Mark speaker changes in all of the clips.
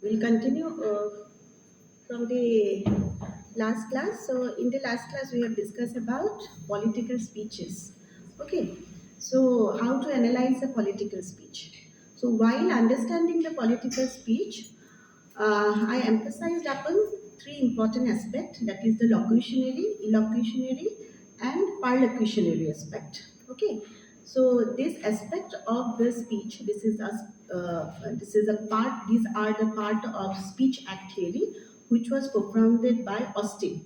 Speaker 1: We'll continue from the last class. So, in the last class, we have discussed about political speeches. Okay, so how to analyze a political speech. So, while understanding the political speech, I emphasized upon three important aspects, that is the locutionary, illocutionary, and parlocutionary aspect. Okay, so this aspect of the speech, this is a part. These are the part of speech act theory, which was propounded by Austin.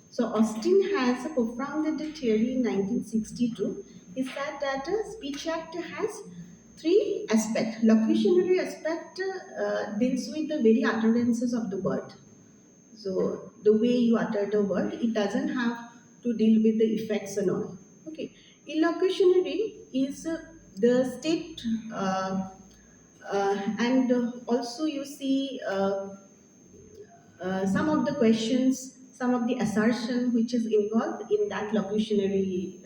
Speaker 1: So Austin has propounded the theory in 1962. He said that a speech act has three aspects. Locutionary aspect deals with the very utterances of the word. So the way you utter the word, it doesn't have to deal with the effects and all. Okay. Illocutionary is the state, and also you see some of the questions, some of the assertion which is involved in that locutionary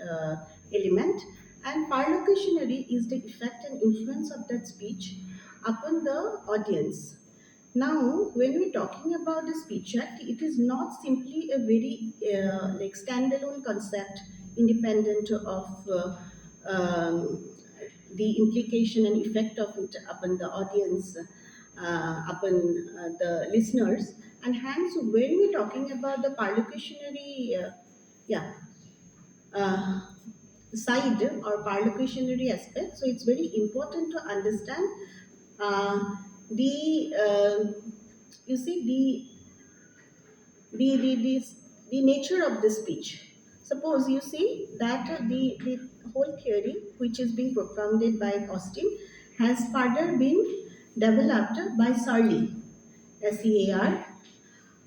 Speaker 1: element. And parlocutionary is the effect and influence of that speech upon the audience. Now, when we're talking about the speech act, it is not simply a very like standalone concept, independent of the implication and effect of it upon the audience, upon the listeners. And hence, when we're talking about the parlocutionary, yeah, uh, side or parlocutionary aspect, so it's very important to understand the you see the nature of the speech. Suppose you see that the whole theory, which is being propounded by Austin, has further been developed by Searle, SEAR.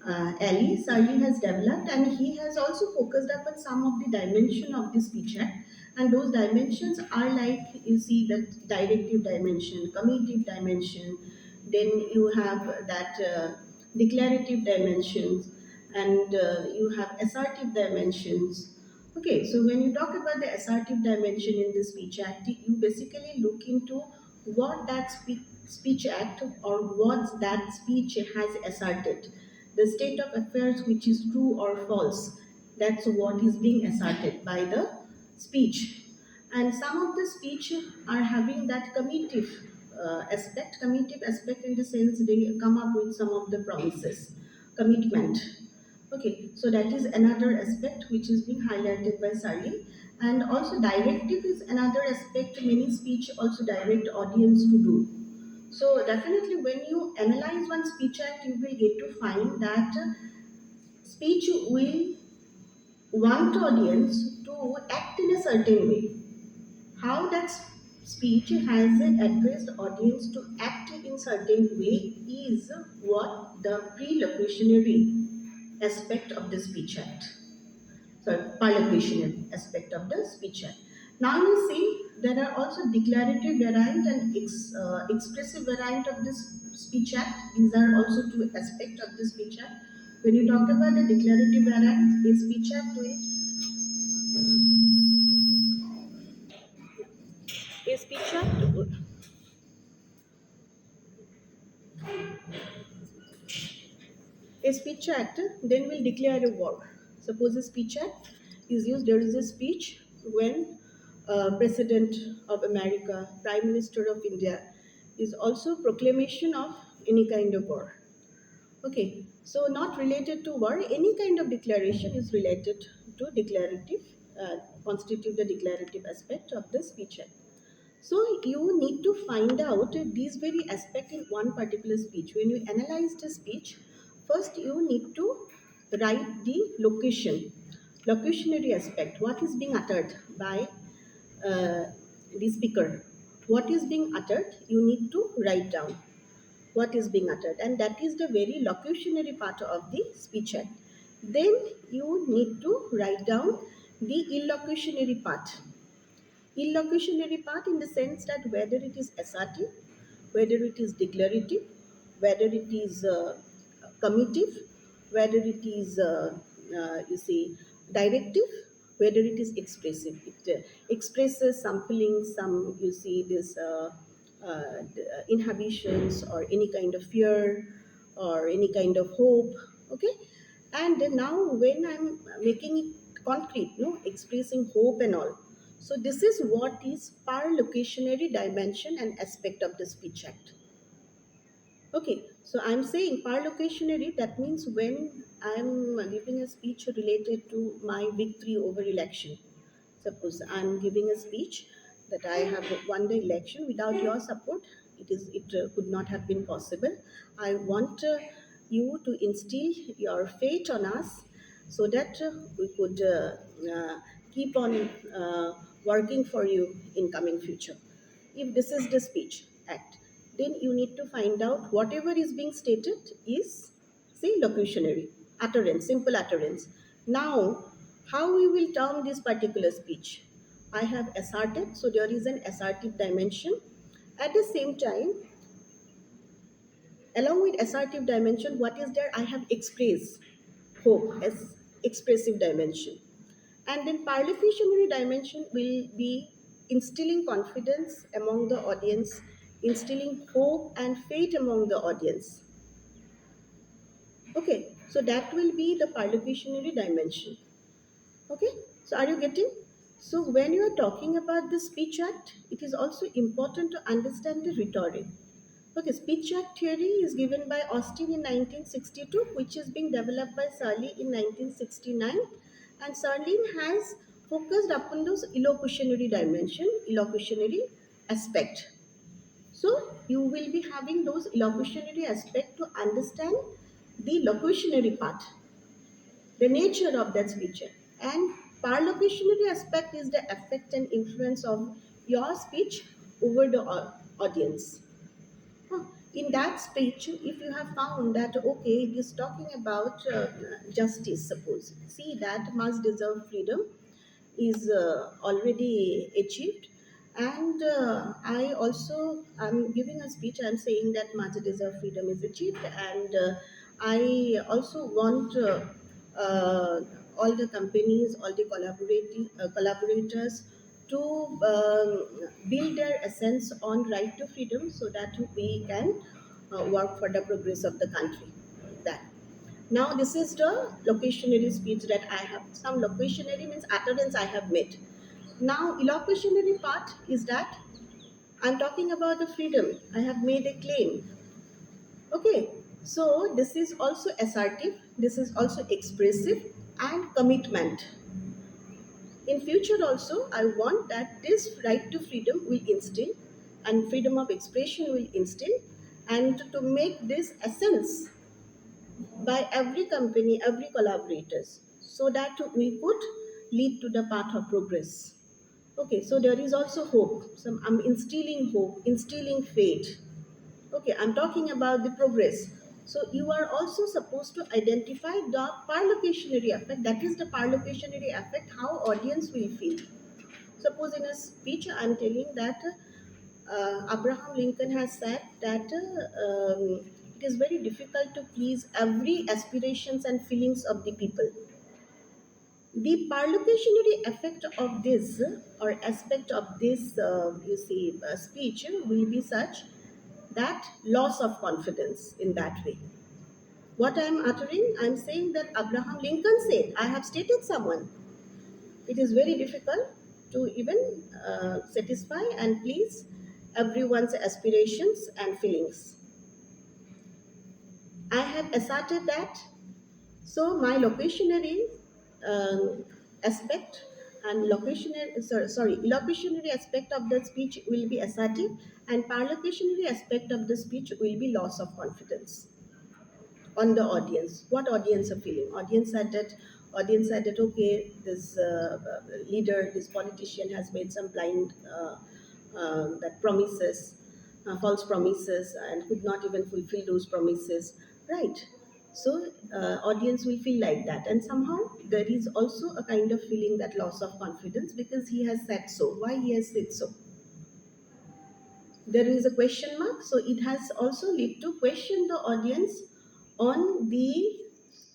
Speaker 1: Ali Sarli has developed, and he has also focused upon some of the dimension of this speech act, and those dimensions are like you see that directive dimension, comitative dimension, then you have that declarative dimensions, and you have assertive dimensions. Okay, so when you talk about the assertive dimension in the speech act, you basically look into what that speech act or what that speech has asserted, the state of affairs which is true or false. That's what is being asserted by the speech. And some of the speech are having that committive aspect in the sense they come up with some of the promises, commitment. Okay, so that is another aspect which is being highlighted by Sarli. And also directive is another aspect many speech also direct audience to do. So definitely when you analyze one speech act, you will get to find that speech will want audience to act in a certain way. How that speech has addressed audience to act in certain way is what the pre-locutionary aspect of the speech act. So parlocutionary aspect of the speech act. Now you see there are also declarative variant and expressive variant of this speech act. These are also two aspects of the speech act. When you talk about the declarative variant, the speech act will a speech act A speech act then will declare a war. Suppose a speech act is used, there is a speech when President of America, Prime Minister of India is also proclamation of any kind of war. Okay, so not related to war, any kind of declaration is related to declarative, constitute the declarative aspect of the speech act. So you need to find out these very aspect in one particular speech. When you analyze the speech, first you need to write the locution, locutionary aspect. What is being uttered by the speaker? What is being uttered? You need to write down what is being uttered, and that is the very locutionary part of the speech act. Then you need to write down the illocutionary part. Illocutionary part in the sense that whether it is assertive, whether it is declarative, whether it is committive, whether it is you see directive, whether it is expressive. It expresses sampling some you see this inhibitions or any kind of fear, or any kind of hope. Okay, and then now when I'm making it concrete, no, expressing hope and all. So this is what is parlocutionary dimension and aspect of the speech act. Okay, so I'm saying parlocutionary, that means when I'm giving a speech related to my victory over election. Suppose I'm giving a speech that I have won the election without your support, it could not have been possible. I want you to instill your faith on us so that we could keep on working for you in coming future. If this is the speech act, then you need to find out whatever is being stated is, say, locutionary, utterance, simple utterance. Now, how we will term this particular speech? I have asserted, so there is an assertive dimension. At the same time, along with assertive dimension, what is there? I have expressed hope as expressive dimension. And then parlocutionary dimension will be instilling confidence among the audience, instilling hope and faith among the audience. Okay, so that will be the parlocutionary dimension. Okay, so are you getting? So when you are talking about the speech act, it is also important to understand the rhetoric. Okay, speech act theory is given by Austin in 1962, which is being developed by Surley in 1969. And Surley has focused upon those illocutionary dimension, illocutionary aspect. So you will be having those illocutionary aspect to understand the locutionary part, the nature of that speech. And parlocutionary aspect is the effect and influence of your speech over the audience. Huh. In that speech, if you have found that, okay, it is talking about justice, suppose, see that must deserve freedom is already achieved. And I also, I'm giving a speech, I'm saying that must deserve freedom is achieved. And I also want uh, all the companies, all the collaborators to build their essence on right to freedom so that we can work for the progress of the country. That. Now this is the locutionary speech that I have. Some locutionary means utterance I have made. Now illocutionary part is that I'm talking about the freedom. I have made a claim. Okay. So this is also assertive. This is also expressive and commitment. In future also, I want that this right to freedom will instill and freedom of expression will instill, and to make this essence by every company, every collaborators, so that we could lead to the path of progress. Okay, so there is also hope. So I'm instilling hope, instilling faith. Okay, I'm talking about the progress. So you are also supposed to identify the parlocutionary effect. That is the parlocutionary effect, how audience will feel. Suppose in a speech, I'm telling that Abraham Lincoln has said that it is very difficult to please every aspirations and feelings of the people. The parlocutionary effect of this or aspect of this, speech will be such that loss of confidence in that way. What I am uttering, I am saying that Abraham Lincoln said, I have stated someone. It is very difficult to even satisfy and please everyone's aspirations and feelings. I have asserted that, so my locutionary um, aspect and locutionary aspect of the speech will be assertive, and parlocutionary aspect of the speech will be loss of confidence on the audience. What audience are feeling? Audience said that okay, this leader, this politician has made some blind that promises, false promises, and could not even fulfill those promises. Right. So audience will feel like that, and somehow there is also a kind of feeling that loss of confidence because he has said so. Why he has said so? There is a question mark, so it has also led to question the audience on the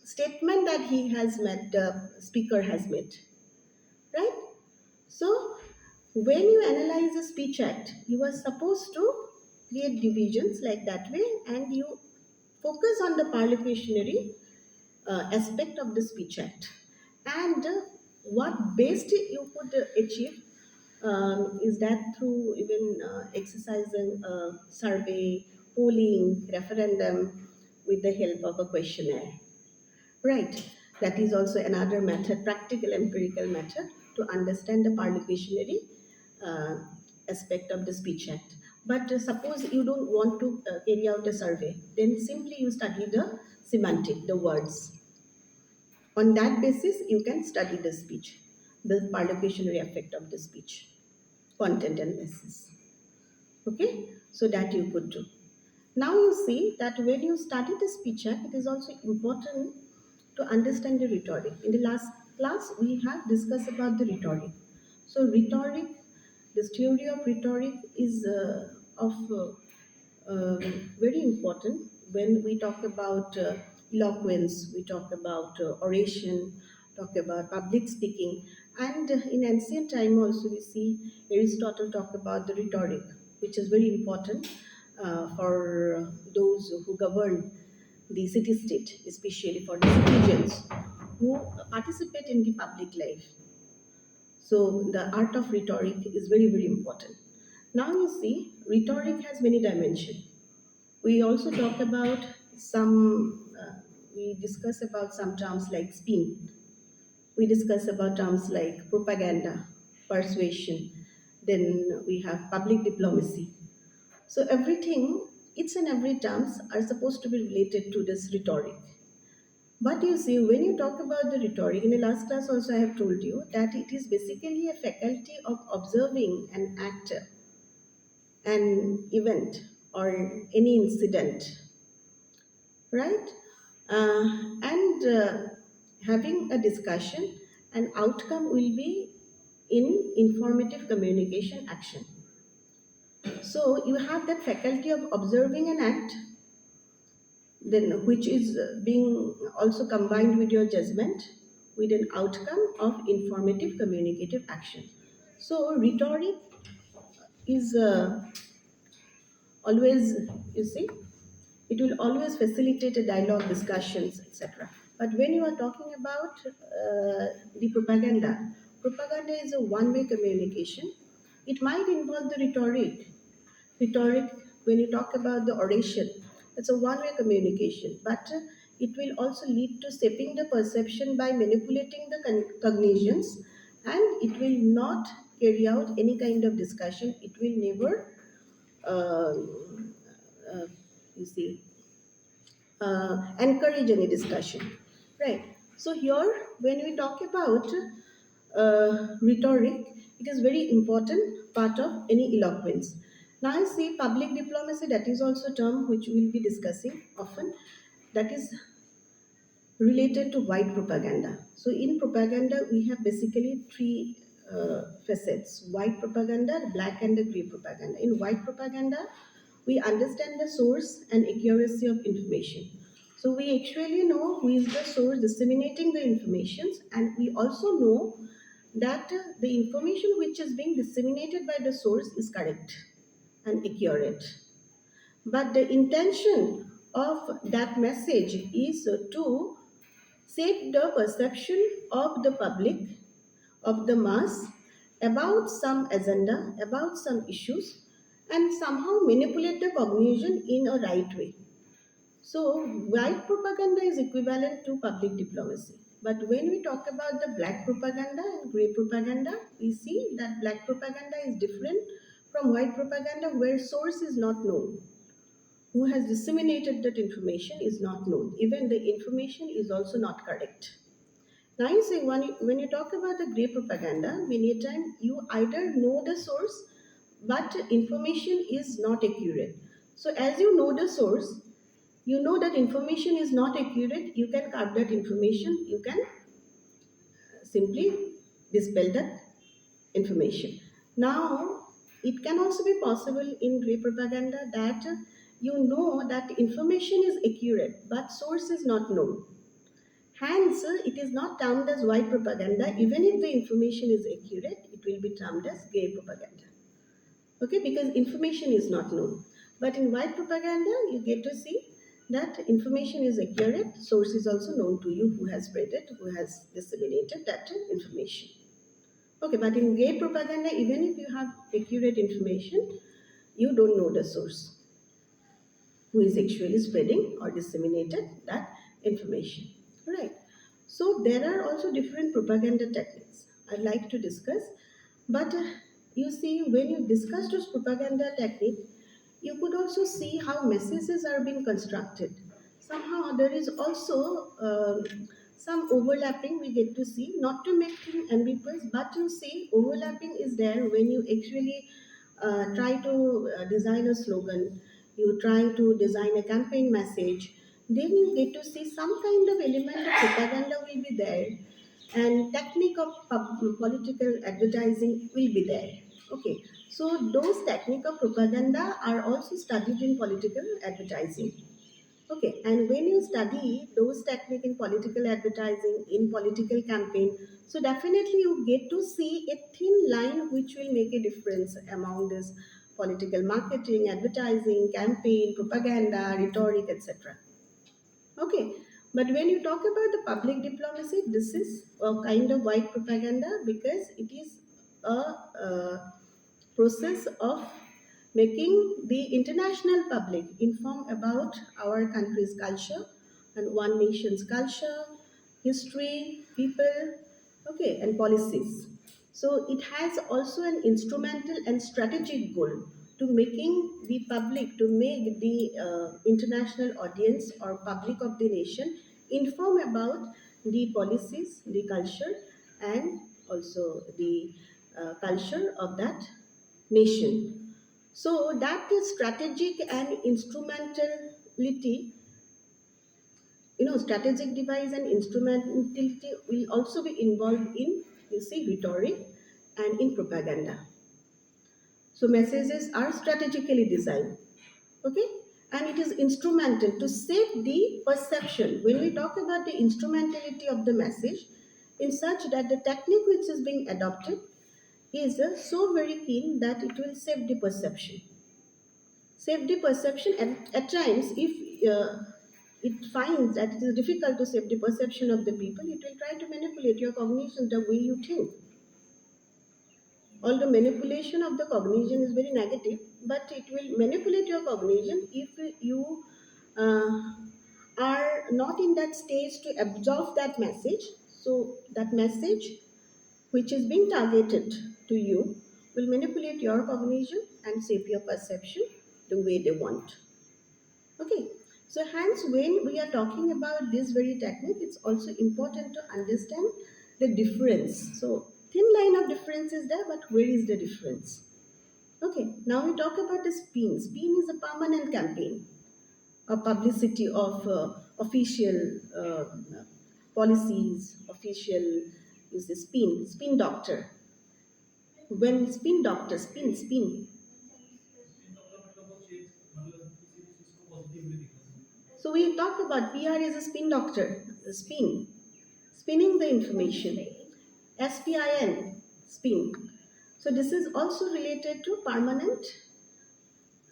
Speaker 1: statement that he has made, the speaker has made, right? So when you analyze a speech act, you are supposed to create divisions like that way, and you focus on the parlocutionary aspect of the Speech Act. And what best you could achieve is that through even exercising a survey, polling, referendum with the help of a questionnaire. Right. That is also another method, practical empirical method to understand the parlocutionary uh, aspect of the Speech Act. But suppose you don't want to carry out a survey, then simply you study the semantic, the words. On that basis, you can study the speech, the parlocutionary effect of the speech, content analysis. Okay, so that you could do. Now you see that when you study the speech act, it is also important to understand the rhetoric. In the last class, we have discussed about the rhetoric. So rhetoric, this theory of rhetoric is of very important when we talk about eloquence, we talk about oration, talk about public speaking, and in ancient time also we see Aristotle talk about the rhetoric, which is very important for those who govern the city-state, especially for the citizens who participate in the public life. So the art of rhetoric is very, very important. Now you see, rhetoric has many dimensions. We also talk about we discuss about some terms like spin. We discuss about terms like propaganda, persuasion. Then we have public diplomacy. So everything, each and every terms are supposed to be related to this rhetoric. But you see, when you talk about the rhetoric, in the last class also I have told you that it is basically a faculty of observing an act, an event, or any incident, right? And having a discussion, an outcome will be in informative communication action. So you have that faculty of observing an act, then which is being also combined with your judgment with an outcome of informative communicative action. So rhetoric is always, you see, it will always facilitate a dialogue, discussions, etc. But when you are talking about the propaganda is a one-way communication. It might involve the rhetoric, when you talk about the oration, it's a one-way communication, but it will also lead to shaping the perception by manipulating the cognitions, and it will not carry out any kind of discussion. It will never um, uh, you see encourage any discussion, right? So here when we talk about rhetoric, it is very important part of any eloquence. Now I see public diplomacy, that is also a term which we will be discussing often, that is related to white propaganda. So in propaganda, we have basically three facets: white propaganda, black and the gray propaganda. In white propaganda, we understand the source and accuracy of information. So we actually know who is the source disseminating the information, and we also know that the information which is being disseminated by the source is correct and accurate. But the intention of that message is to shape the perception of the public, of the mass, about some agenda, about some issues, and somehow manipulate the cognition in a right way. So, white propaganda is equivalent to public diplomacy. But when we talk about the black propaganda and grey propaganda, we see that black propaganda is different from white propaganda, where source is not known. Who has disseminated that information is not known. Even the information is also not correct. Now you see, when you talk about the grey propaganda, many a time you either know the source, but information is not accurate. So as you know the source, you know that information is not accurate, you can cut that information, you can simply dispel that information. Now, it can also be possible in grey propaganda that you know that information is accurate, but source is not known. Hence, it is not termed as white propaganda. Even if the information is accurate, it will be termed as grey propaganda. Okay, because information is not known. But in white propaganda, you get to see that information is accurate, source is also known to you, who has spread it, who has disseminated that information. Okay, but in gay propaganda, even if you have accurate information, you don't know the source who is actually spreading or disseminated that information. Right. So there are also different propaganda techniques I'd like to discuss. But you see, when you discuss those propaganda technique, you could also see how messages are being constructed. Somehow there is also some overlapping we get to see, not to make things ambiguous, but you see overlapping is there when you actually try to design a slogan, you try to design a campaign message, then you get to see some kind of element of propaganda will be there, and technique of political advertising will be there. Okay, so those technique of propaganda are also studied in political advertising. Okay, and when you study those technique in political advertising, in political campaign, so definitely you get to see a thin line which will make a difference among this political marketing, advertising, campaign, propaganda, rhetoric, etc. Okay, but when you talk about the public diplomacy, this is a kind of white propaganda because it is a process of making the international public informed about our country's culture and one nation's culture, history, people, okay, and policies. So it has also an instrumental and strategic goal to making the public, to make the international audience or public of the nation inform about the policies, the culture, and also the culture of that nation. So that is strategic and instrumentality, strategic device and instrumentality will also be involved in, you see, rhetoric and in propaganda. So messages are strategically designed, okay, and it is instrumental to shape the perception. When we talk about the instrumentality of the message, in such that the technique which is being adopted is so very keen that it will shape the perception. Safety perception at times, if it finds that it is difficult to save the perception of the people, it will try to manipulate your cognition the way you think. Although manipulation of the cognition is very negative, but it will manipulate your cognition if you uh, are not in that stage to absorb that message. So that message which is being targeted to you will manipulate your cognition and shape your perception the way they want. Okay, so hence when we are talking about this very technique, it's also important to understand the difference. So thin line of difference is there, but where is the difference? Okay, now we talk about the spin. Spin is a permanent campaign, a publicity of official policies, official is the spin doctor. When spin doctor, spin. So we talked about PR is a spin doctor, the spinning the information. SPIN, spin. So this is also related to permanent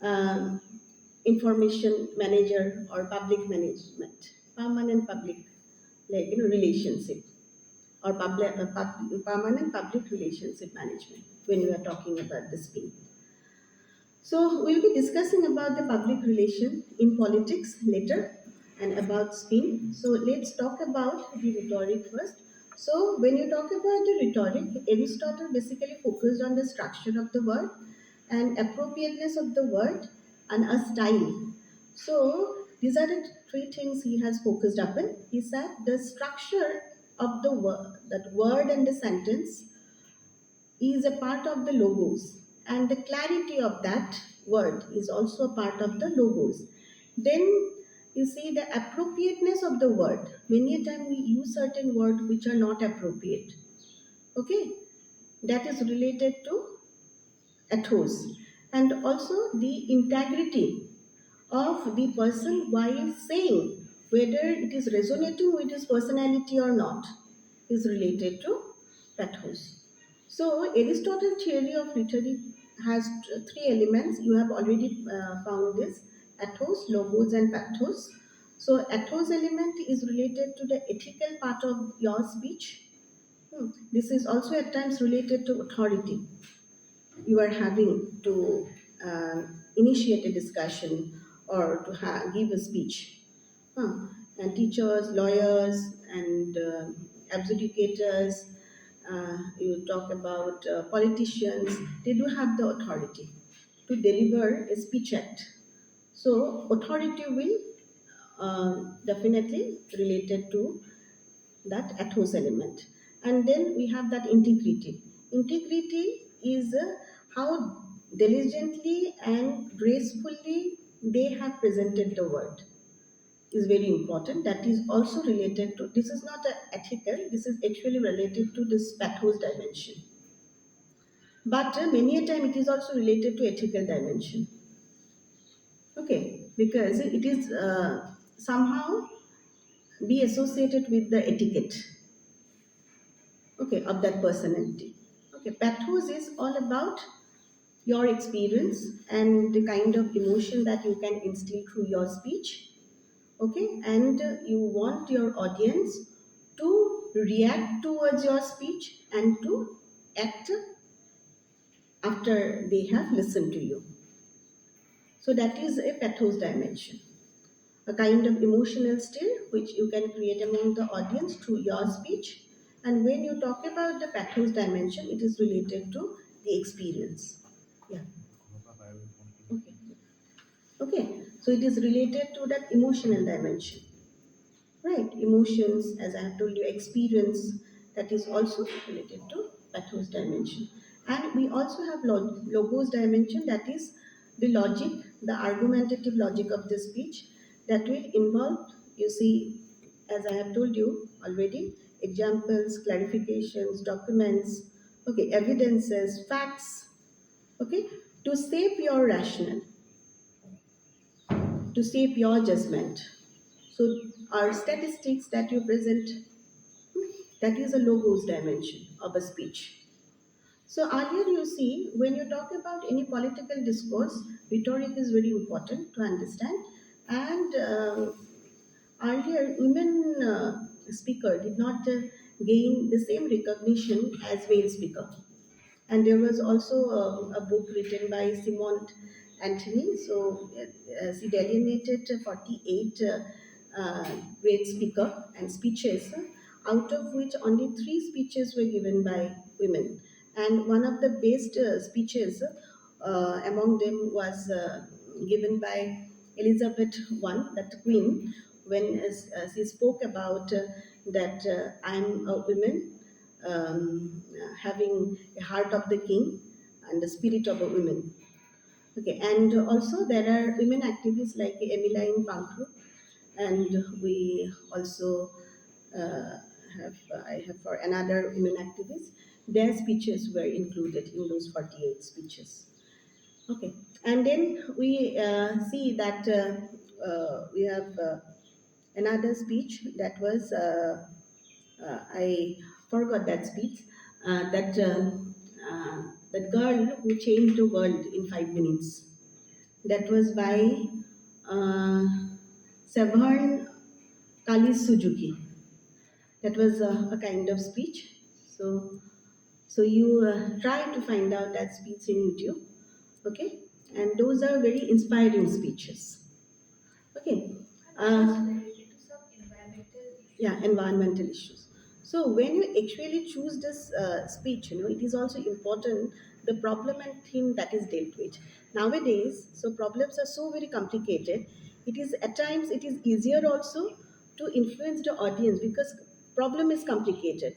Speaker 1: um, information manager or public management, permanent public, like relationship or permanent public relationship management when we are talking about the spin. So we'll be discussing about the public relation in politics later and about spin. So let's talk about the rhetoric first. So when you talk about the rhetoric, Aristotle basically focused on the structure of the word and appropriateness of the word and a style. So these are the three things he has focused upon. He said the structure of the word, that word and the sentence is a part of the logos, and the clarity of that word is also a part of the logos. Then you see the appropriateness of the word. Many a time we use certain words which are not appropriate. Okay, that is related to ethos, and also the integrity of the person while saying, whether it is resonating with his personality or not, is related to pathos. So Aristotle's theory of rhetoric has three elements. You have already found this: ethos, logos, and pathos. So ethos element is related to the ethical part of your speech. This is also at times related to authority. You are having to initiate a discussion or to give a speech. Huh. And teachers, lawyers, and adjudicators, you talk about politicians, they do have the authority to deliver a speech act. So, authority will definitely related to that ethos element. And then we have that integrity. Integrity is how diligently and gracefully they have presented the word is very important. That is also related to, this is not ethical, this is actually related to this pathos dimension. But many a time it is also related to ethical dimension. Okay, because it is somehow be associated with the etiquette, okay, of that personality. Okay, pathos is all about your experience and the kind of emotion that you can instill through your speech. Okay, and you want your audience to react towards your speech and to act after they have listened to you. So that is a pathos dimension, a kind of emotional stir which you can create among the audience through your speech. And when you talk about the pathos dimension, it is related to the experience. Yeah. Okay. Okay. So it is related to that emotional dimension. Right, emotions, as I have told you, experience, that is also related to pathos dimension. And we also have logos dimension, that is the logic, the argumentative logic of the speech that will involve, you see, as I have told you already, examples, clarifications, documents, okay, evidences, facts, okay, to shape your rationale, to shape your judgment. So, our statistics that you present, that is a logos dimension of a speech. So, earlier you see, when you talk about any political discourse, rhetoric is very important to understand. And earlier, women speaker did not gain the same recognition as male speaker. And there was also a book written by Simone Anthony. So she delineated 48 great speaker and speeches, out of which only three speeches were given by women. And one of the best speeches among them was given by Elizabeth I, that queen, when she spoke about that I'm a woman, having a heart of the king and the spirit of a woman. Okay, and also there are women activists like Emmeline Pankhru, and we also uh, I have for another women activist. Their speeches were included in those 48 speeches. Okay, and then we see that we have another speech that was. I forgot that speech. That girl who changed the world in 5 minutes. That was by uh, Severn Kali Suzuki. That was a kind of speech. So you try to find out that speech in YouTube. Okay, and those are very inspiring speeches. Okay. Yeah, environmental issues. So when you actually choose this speech, it is also important the problem and theme that is dealt with nowadays. So problems are so very complicated. It is at times it is easier also to influence the audience because problem is complicated.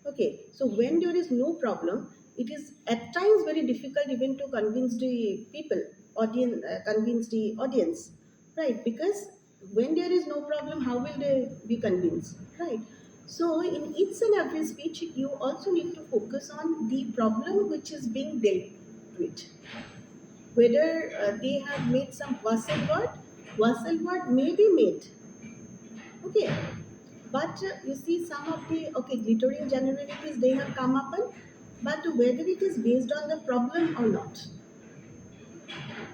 Speaker 1: Okay, so when there is no problem, it is at times very difficult even to convince the people, convince the audience, right? Because when there is no problem, how will they be convinced, right? So in each and every speech, you also need to focus on the problem which is being dealt with. Whether they have made some wassail word may be made, okay, but you see, some of the glittering generalities they have come up with, but whether it is based on the problem or not.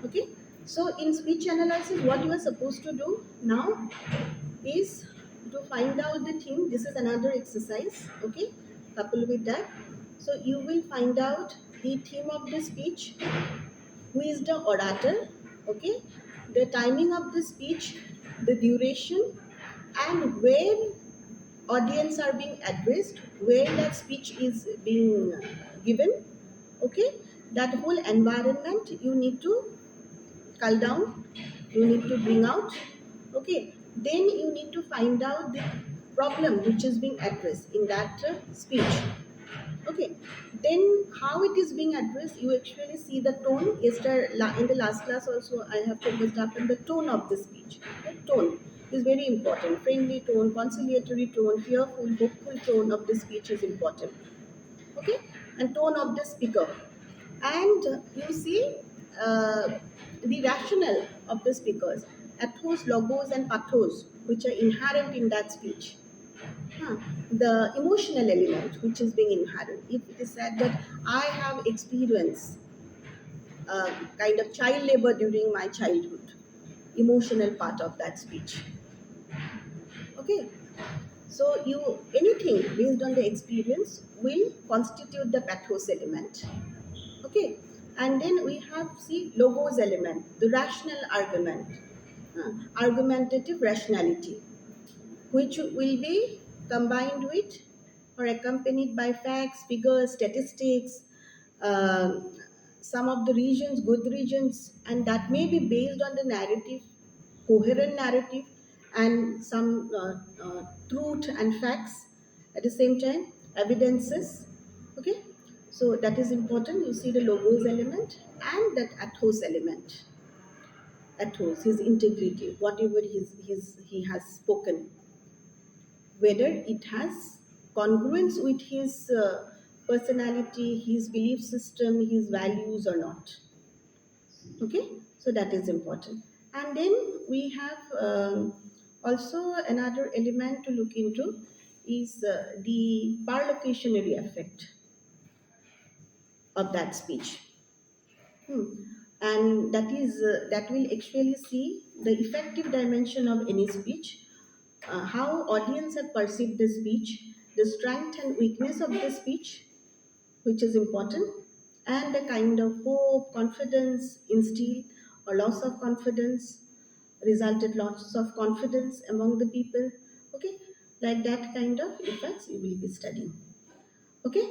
Speaker 1: Okay. So in speech analysis, what you are supposed to do now is to find out the theme. This is another exercise, okay, coupled with that. So you will find out the theme of the speech, who is the orator, okay, the timing of the speech, the duration, and where audience are being addressed, where that speech is being given, okay. That whole environment you need to cull down, you need to bring out, okay. Then you need to find out the problem which is being addressed in that speech, okay. Then how it is being addressed, you actually see the tone. In the last class also I have focused up on the tone of the speech. The tone is very important. Friendly tone, conciliatory tone, fearful, hopeful tone of the speech is important, okay. And tone of the speaker. And you see the rationale of the speakers, ethos, logos, and pathos, which are inherent in that speech. Huh. The emotional element which is being inherent. If it is said that I have experienced kind of child labor during my childhood, emotional part of that speech. Okay. So you anything based on the experience will constitute the pathos element. Okay. And then we have see logos element, the rational argument, argumentative rationality, which will be combined with or accompanied by facts, figures, statistics, um, some of the regions, good regions, and that may be based on the narrative, coherent narrative, and some truth and facts at the same time, evidences. Okay, so that is important. You see the logos element and that ethos element. Ethos, his integrity, whatever he has spoken, whether it has congruence with his personality, his belief system, his values or not. Okay, so that is important. And then we have also another element to look into is the parlocutionary effect of that speech. Hmm. And that will actually see the effective dimension of any speech, how audience have perceived the speech, the strength and weakness of the speech, which is important, and the kind of hope, confidence instilled or loss of confidence, resulted loss of confidence among the people. Okay, like that kind of effects you will be studying. Okay,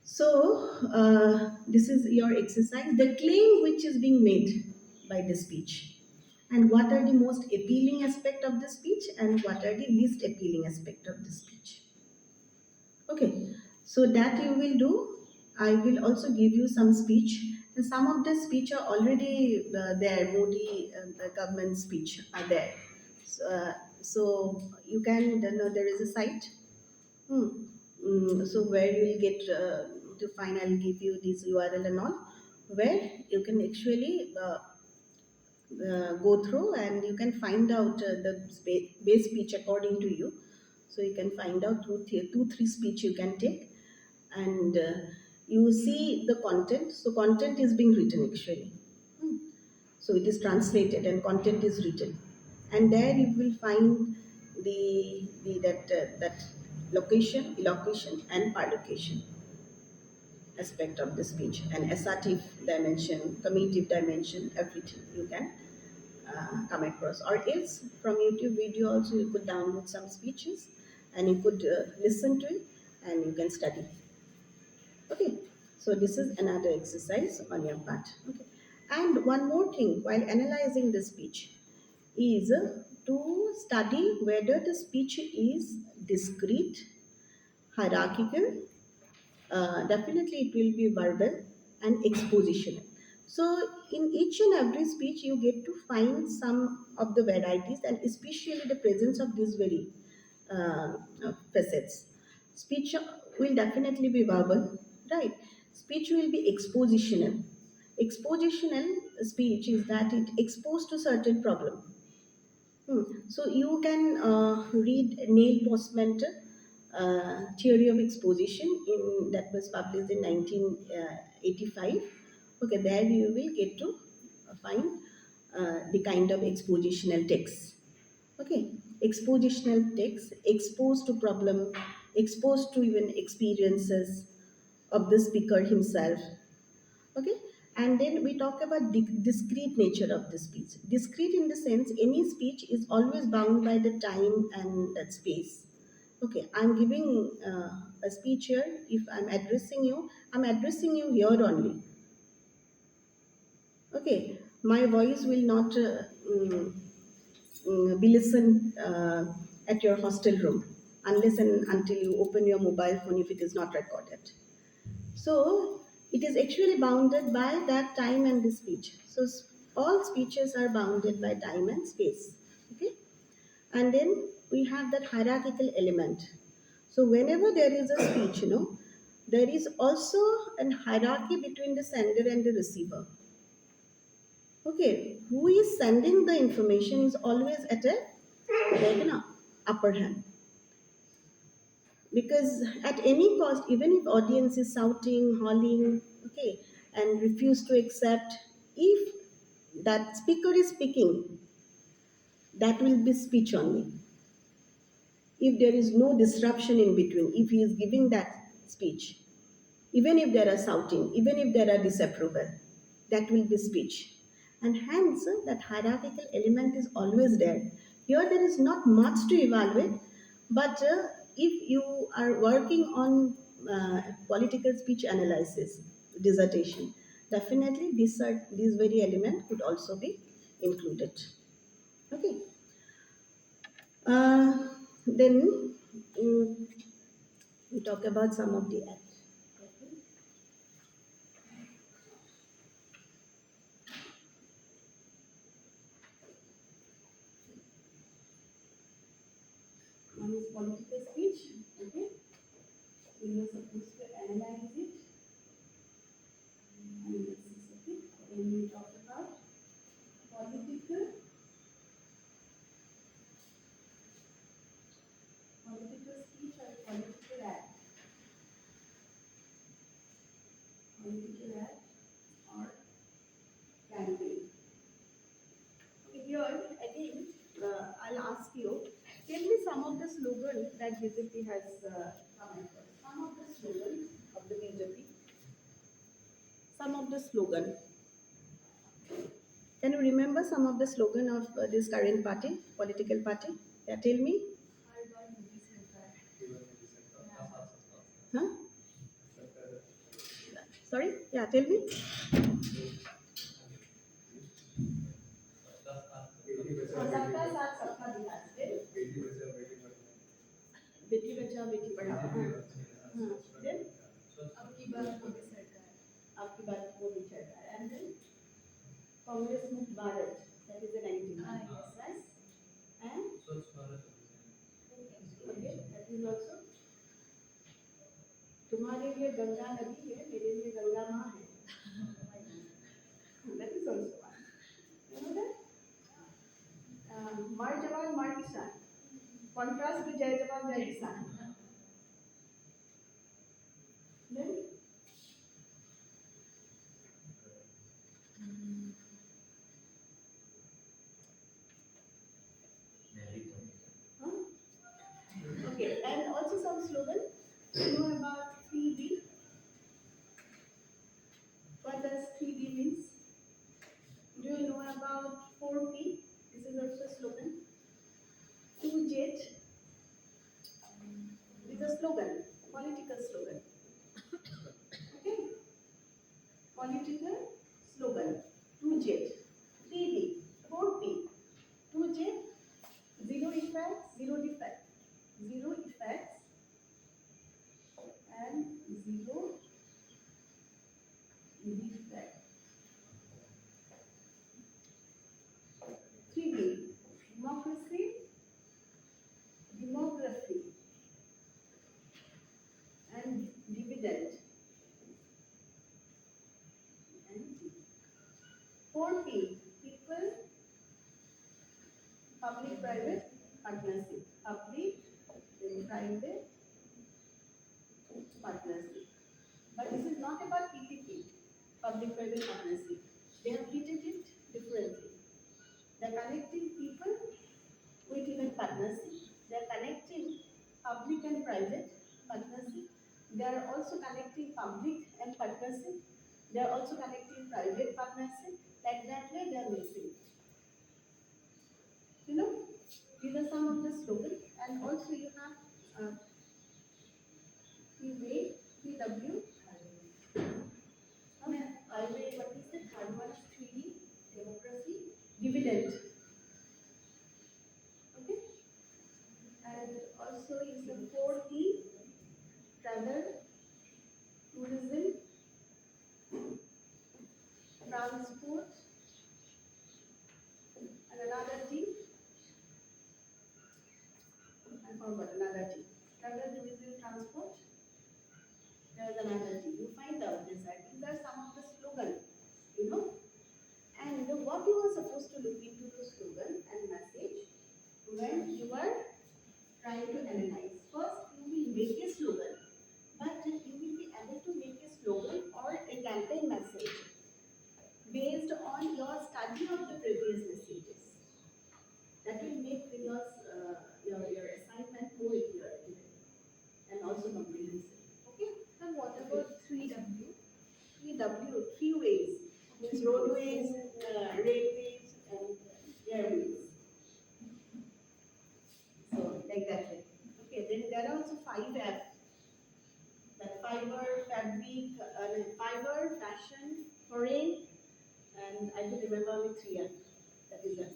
Speaker 1: so this is your exercise. The claim which is being made by the speech, and what are the most appealing aspect of the speech, and what are the least appealing aspect of the speech. Okay, so that you will do. I will also give you some speech, and some of the speech are already there. Modi, the government speech are there. So you can, there is a site. Hmm. So where you will get to find, I'll give you this URL and all, where you can actually go through and you can find out the base speech according to you. So you can find out two, three speech you can take, and you see the content. So content is being written actually. Hmm. So it is translated and content is written, and there you will find the that location, elocution, and parlocution aspect of the speech, and assertive dimension, communicative dimension, everything you can come across. Or else from YouTube video also you could download some speeches and you could listen to it and you can study. Okay, so this is another exercise on your part. Okay, and one more thing while analyzing the speech is to study whether the speech is discrete, hierarchical, definitely it will be verbal and expositional. So in each and every speech you get to find some of the varieties, and especially the presence of these very facets. Speech will definitely be verbal, right? Speech will be expositional. Expositional speech is that it exposed to certain problem. So you can read Neil Postman theory of exposition in that was published in 1985. Okay, there you will get to define the kind of expositional text. Okay, expositional text, exposed to problem, exposed to even experiences of the speaker himself. Okay, and then we talk about discrete nature of the speech. Discrete in the sense any speech is always bound by the time and that space. Okay, I'm giving a speech here. If I'm addressing you, I'm addressing you here only. Okay, my voice will not be listened at your hostel room unless and until you open your mobile phone if it is not recorded. So it is actually bounded by that time and the speech. So all speeches are bounded by time and space. Okay, and then we have that hierarchical element. So whenever there is a speech, there is also an hierarchy between the sender and the receiver. Okay, who is sending the information is always at a like an upper hand, because at any cost, even if audience is shouting, howling, okay, and refuse to accept, if that speaker is speaking, that will be speech only. If there is no disruption in between, if he is giving that speech, even if there are shouting, even if there are disapproval, that will be speech. And hence, that hierarchical element is always there. Here, there is not much to evaluate, but if you are working on political speech analysis, dissertation, definitely these very elements could also be included. Okay. Then we talk about some of the acts. One is political speech. Okay, so you are supposed to analyze it. Analysis. Okay, then we talk about political speech or political act. Political act or campaign. Okay, here again, I'll ask you. Tell me some of the slogans that BJP has come across. Some of the slogans of the BJP. Some of the slogan. Can you remember some of the slogan of this current party, political party? Yeah, tell me. Huh? Sorry? Yeah, tell me. सबका साथ सबका विकास बेटी बचाओ बेटी पढ़ाओ हाँ then आपकी बात वो भी सरकार and then Congress Mukt Bharat, that is the 19 yes and okay that is also तुम्हारे लिए गंगा नदी है मेरे लिए गंगा माँ है that is also one you know that Mar Jawan Mar Kisan contrast to Jai Jawan Jai Kisan then huh? Okay, and also some slogan. You know about 3D? What does 3D means? Do you know about 4P? This is also a slogan. 2Jet is a slogan, political slogan. Okay? Political slogan. 2Jet, 3D, 4P. 2Jet, zero effects, zero defect. Zero effects and zero defect. 3D, democracy, demography, and dividend. And 4P, people, public-private partnership. Public and private partnership. But this is not about PPP, public-private partnership. They have treated it travel, tourism, transport, and another T. I forgot another T. Travel, tourism, transport. There is another T. You find out this. These are some of the slogans, you know. And what you are supposed to look into the slogan and message when you are trying to analyze. First, you will make a slogan, but you will be able to make a slogan or a campaign message based on your study of the previous messages. That will make your assignment more clear and also comprehensive. Okay?
Speaker 2: And what about 3W?
Speaker 1: 3W, three ways. Means roadways, railways, and airways. So, like that way. Okay, then there are also 5F. That fiber, fabric, fiber, fashion, foreign, and I could remember only 3F. That is it.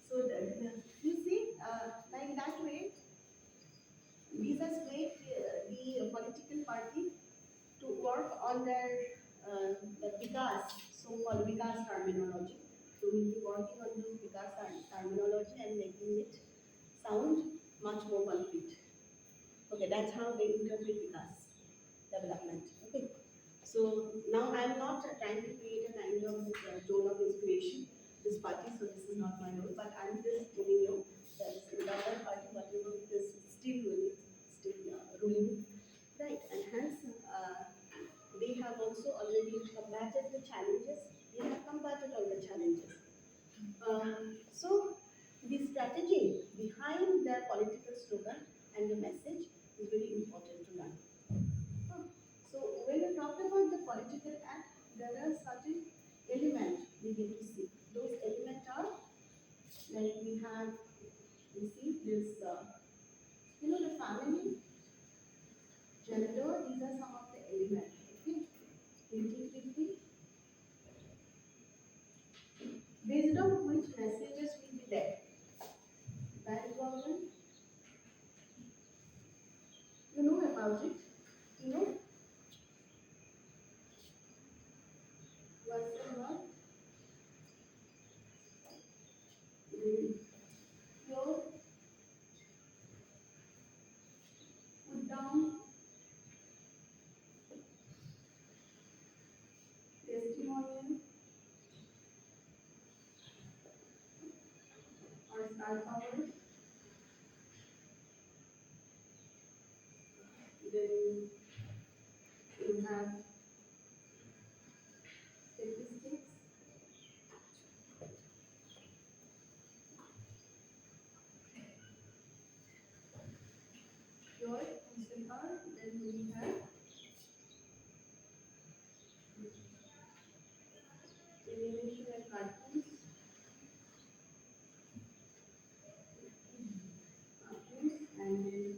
Speaker 1: So, you see, like that way, these are make the political party to work on their the Vikas, so-called Vikas terminology. So we'll be working on this Vikas terminology and making it sound much more concrete. Okay, that's how they interpret Vikas development. Okay, so now I'm not trying to create a kind of zone of inspiration this party, so this is not my role, but I'm just giving you that the other party, whatever is still ruling, ruling, right? And hence, they have also already combated the challenges. They have combated all the challenges. So, the strategy behind their political slogan and the message is very important to learn. So when you talk about the political act, there are certain elements we get to see. Those elements are like we have, we see this, the family, gender. These are some of the elements. Okay, integrity, based on which messages will be there. Bank government, you know about it. You know what's the word? Your put down testimonial or star power. Then you have statistics, joy, Mustafa. Then we have animation and cartoons, and then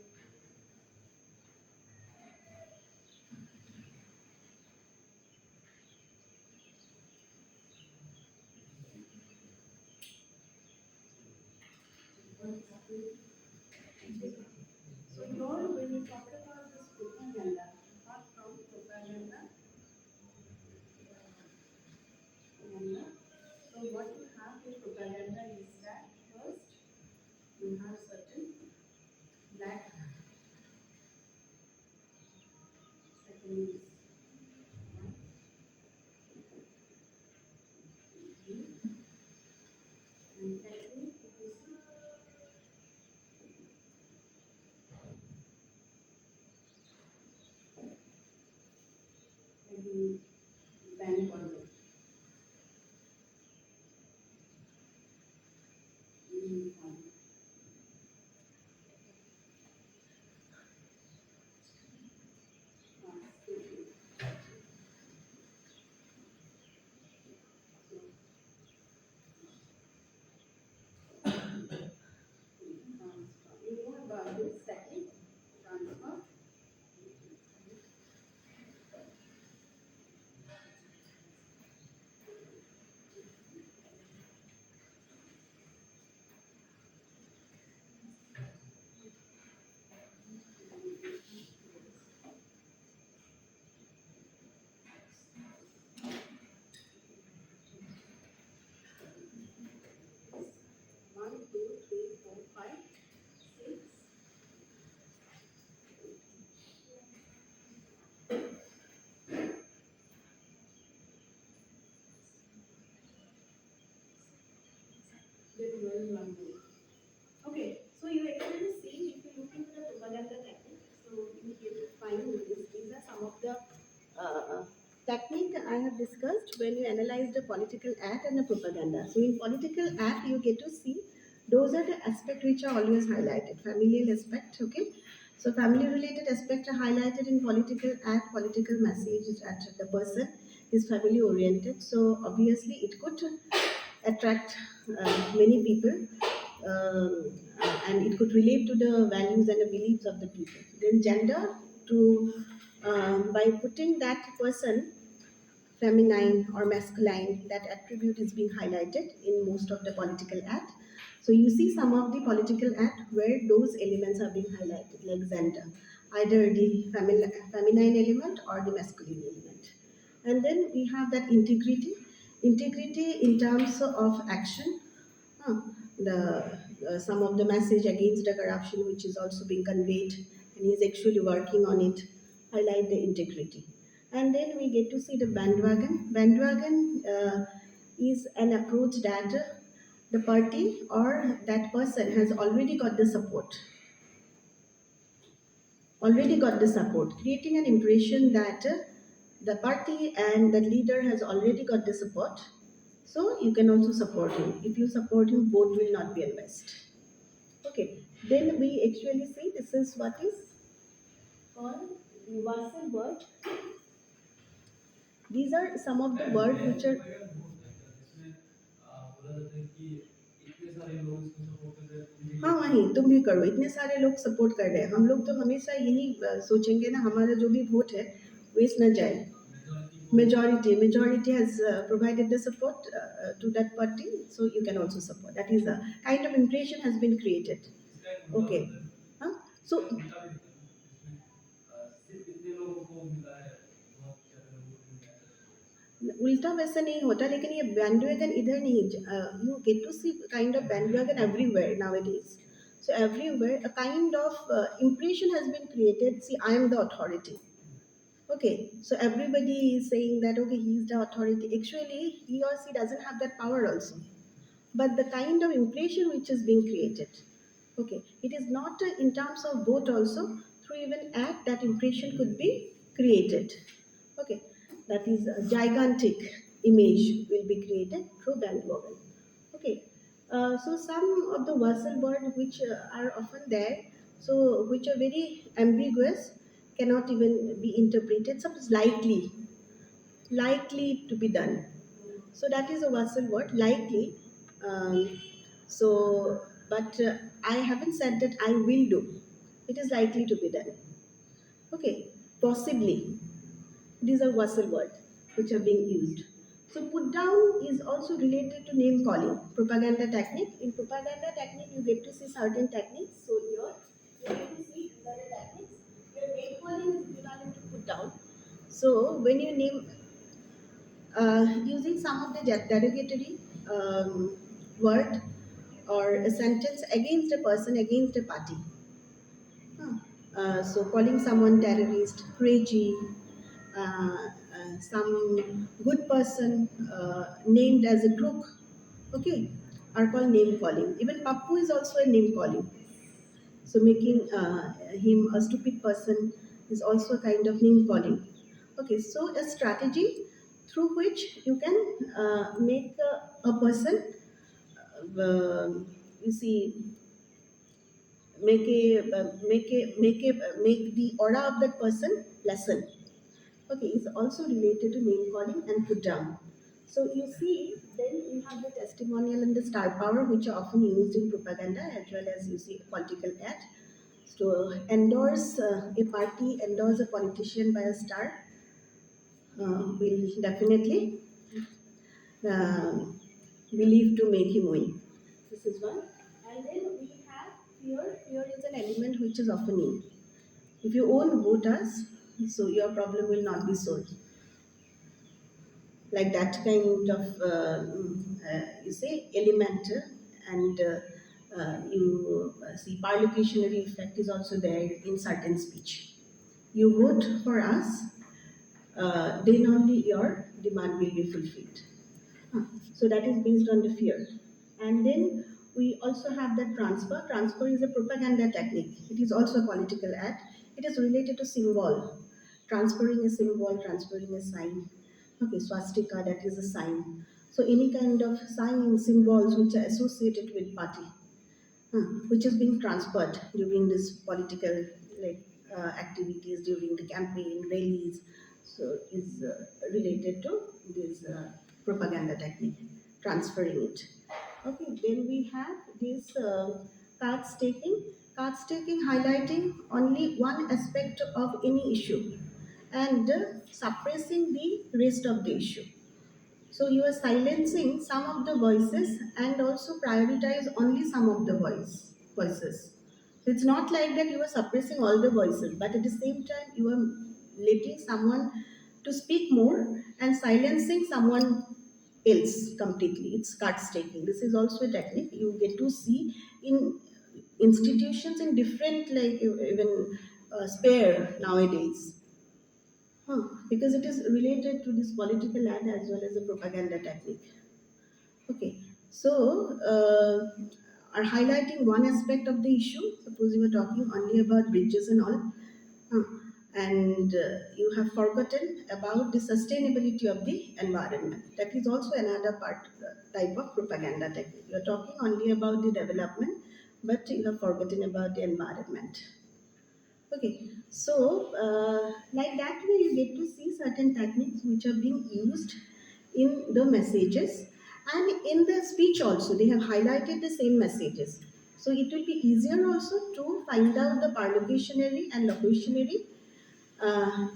Speaker 1: so here when we talk about this propaganda, apart from propaganda, so what you have in propaganda is that first you have certain black, second is white, green, and technique is maybe band order. You know about this technique, transfer. yours is 1 minute. Okay, so you actually see if you look into the propaganda technique, so you get to find this. These are some of the technique I have discussed when you analyze the political ad and the propaganda. So in political ad, you get to see those are the aspects which are always highlighted. Familial aspect, okay. So family related aspects are highlighted in political ad, political message that the person is family oriented. So obviously it could attract many people, and it could relate to the values and the beliefs of the people. Then gender, to by putting that person feminine or masculine, that attribute is being highlighted in most of the political act. So you see some of the political act where those elements are being highlighted, like gender, either the feminine element or the masculine element. And then we have that integrity in terms of action. The some of the message against the corruption which is also being conveyed, and he's actually working on it, highlight the integrity. And then we get to see the bandwagon is an approach that the party or that person has already got the support, creating an impression that the party and the leader has already got the support. So you can also support him. If you support him, vote will not be invest. Okay. Then we actually see this is what is called universal word. These are some of the words which are. हाँ वही तुम भी करो, इतने सारे लोग support कर रहे हैं, हम लोग तो हमेशा यही सोचेंगे ना, हमारा जो भी वोट है वेस्ट ना जाए. Majority has provided the support to that party, so you can also support. That is a kind of impression has been created. Okay. Huh? So उल्टा वैसा नहीं होता, लेकिन ये बैंडवैगन इधर नहीं. You get to see kind of bandwagon everywhere nowadays. So everywhere a kind of impression has been created. See, I am the authority. Okay, so everybody is saying that okay, he's the authority. Actually, he or she doesn't have that power also. But the kind of impression which is being created, okay, it is not in terms of vote also. Through even act, that impression could be created. Okay, that is a gigantic image will be created through bandwagon. Okay, so some of the versal words which are often there, so which are very ambiguous, cannot even be interpreted. Suppose likely to be done. So that is a versal word, likely. But I haven't said that I will do. It is likely to be done. Okay, possibly. These are versal words which are being used. So put down is also related to name calling, propaganda technique. In propaganda technique, you get to see certain techniques. So here you get to see these are the techniques. Your name calling is equivalent to put down. So when you name using some of the derogatory word or a sentence against a person, against a party. So calling someone terrorist, crazy, some good person named as a crook, okay, are called name calling. Even Pappu is also a name calling. So making him a stupid person is also a kind of name calling. Okay, so a strategy through which you can make a person, you see, make the aura of that person lessen. Okay, it's also related to name calling and put down. So you see, then you have the testimonial and the star power, which are often used in propaganda as well as you see political ad. So endorse a party, endorse a politician by a star will definitely uh, believe to make him win. This is one. And then we have fear. Fear is an element which is often used. If you own voters, so your problem will not be solved. Like that kind of you say element, and you see parlocutionary effect is also there in certain speech. You vote for us, then only your demand will be fulfilled. Huh. So that is based on the fear. And then we also have that transfer. Transfer is a propaganda technique. It is also a political act. It is related to symbol. Transferring a symbol, transferring a sign. Okay, swastika, that is a sign. So any kind of sign, symbols which are associated with party, which is being transferred during this political like activities during the campaign rallies, so is related to this propaganda technique, transferring it. Okay, then we have this card staking. Card staking highlighting only one aspect of any issue and suppressing the rest of the issue. So you are silencing some of the voices and also prioritize only some of the voices. So it's not like that you are suppressing all the voices, but at the same time you are letting someone to speak more and silencing someone else completely. It's cut taking. This is also a technique you get to see in institutions in different like even spare nowadays. Because it is related to this political ad as well as a propaganda technique. Okay, so are highlighting one aspect of the issue. Suppose you were talking only about bridges and all, huh, and you have forgotten about the sustainability of the environment. That is also another part type of propaganda technique. You are talking only about the development, but you have forgotten about the environment. Okay, so like that way you get to see certain techniques which are being used in the messages and in the speech also. They have highlighted the same messages. So it will be easier also to find out the parlocutionary and locutionary